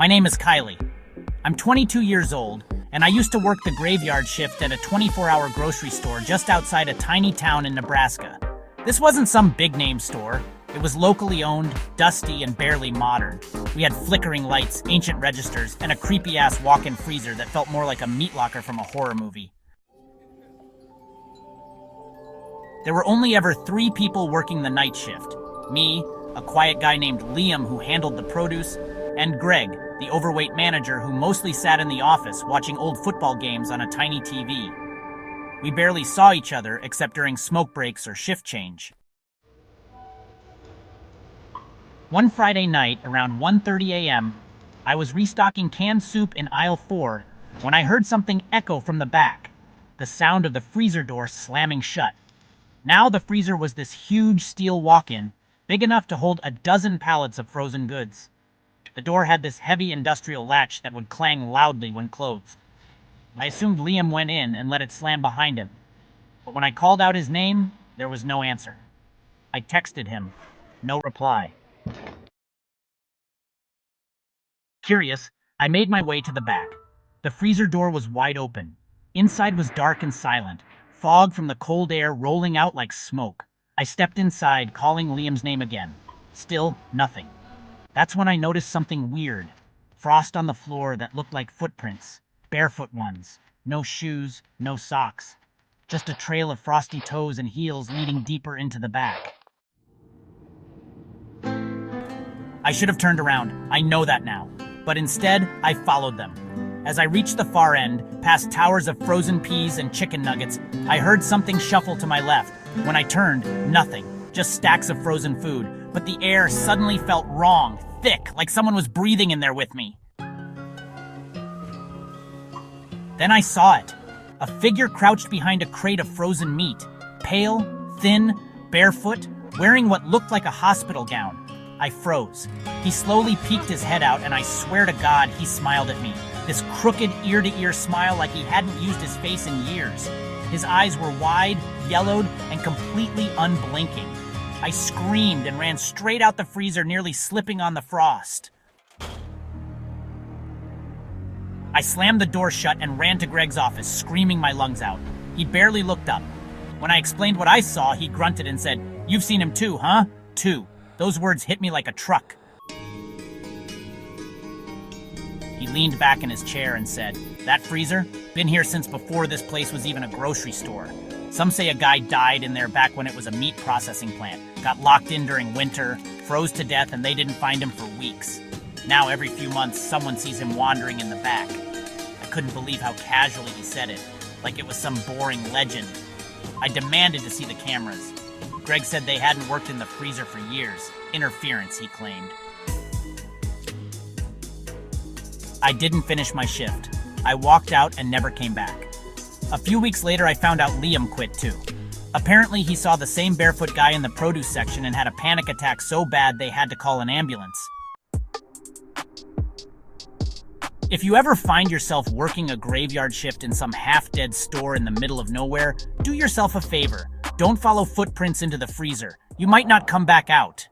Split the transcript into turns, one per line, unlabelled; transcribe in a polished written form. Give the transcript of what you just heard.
My name is Kylie. I'm 22 years old, and I used to work the graveyard shift at a 24-hour grocery store just outside a tiny town in Nebraska. This wasn't some big-name store. It was locally owned, dusty, and barely modern. We had flickering lights, ancient registers, and a creepy-ass walk-in freezer that felt more like a meat locker from a horror movie. There were only ever 3 people working the night shift. Me, a quiet guy named Liam who handled the produce, and Greg, the overweight manager who mostly sat in the office watching old football games on a tiny TV. We barely saw each other except during smoke breaks or shift change. One Friday night, around 1:30 a.m., I was restocking canned soup in aisle 4 when I heard something echo from the back, the sound of the freezer door slamming shut. Now the freezer was this huge steel walk-in, big enough to hold a dozen pallets of frozen goods. The door had this heavy industrial latch that would clang loudly when closed. I assumed Liam went in and let it slam behind him, but when I called out his name, there was no answer. I texted him. No reply. Curious, I made my way to the back. The freezer door was wide open. Inside was dark and silent, fog from the cold air rolling out like smoke. I stepped inside, calling Liam's name again. Still, nothing. That's when I noticed something weird. Frost on the floor that looked like footprints. Barefoot ones. No shoes, no socks. Just a trail of frosty toes and heels leading deeper into the back. I should have turned around. I know that now. But instead, I followed them. As I reached the far end, past towers of frozen peas and chicken nuggets, I heard something shuffle to my left. When I turned, nothing. Just stacks of frozen food. But the air suddenly felt wrong, thick, like someone was breathing in there with me. Then I saw it. A figure crouched behind a crate of frozen meat. Pale, thin, barefoot, wearing what looked like a hospital gown. I froze. He slowly peeked his head out, and I swear to God, he smiled at me. This crooked, ear-to-ear smile like he hadn't used his face in years. His eyes were wide, yellowed, and completely unblinking. I screamed and ran straight out the freezer, nearly slipping on the frost. I slammed the door shut and ran to Greg's office, screaming my lungs out. He barely looked up. When I explained what I saw, he grunted and said, "You've seen him too, huh?" "Too." Those words hit me like a truck. He leaned back in his chair and said, "That freezer? Been here since before this place was even a grocery store. Some say a guy died in there back when it was a meat processing plant, got locked in during winter, froze to death, and they didn't find him for weeks. Now every few months, someone sees him wandering in the back." I couldn't believe how casually he said it, like it was some boring legend. I demanded to see the cameras. Greg said they hadn't worked in the freezer for years. Interference, he claimed. I didn't finish my shift. I walked out and never came back. A few weeks later, I found out Liam quit too. Apparently, he saw the same barefoot guy in the produce section and had a panic attack so bad they had to call an ambulance. If you ever find yourself working a graveyard shift in some half-dead store in the middle of nowhere, do yourself a favor. Don't follow footprints into the freezer. You might not come back out.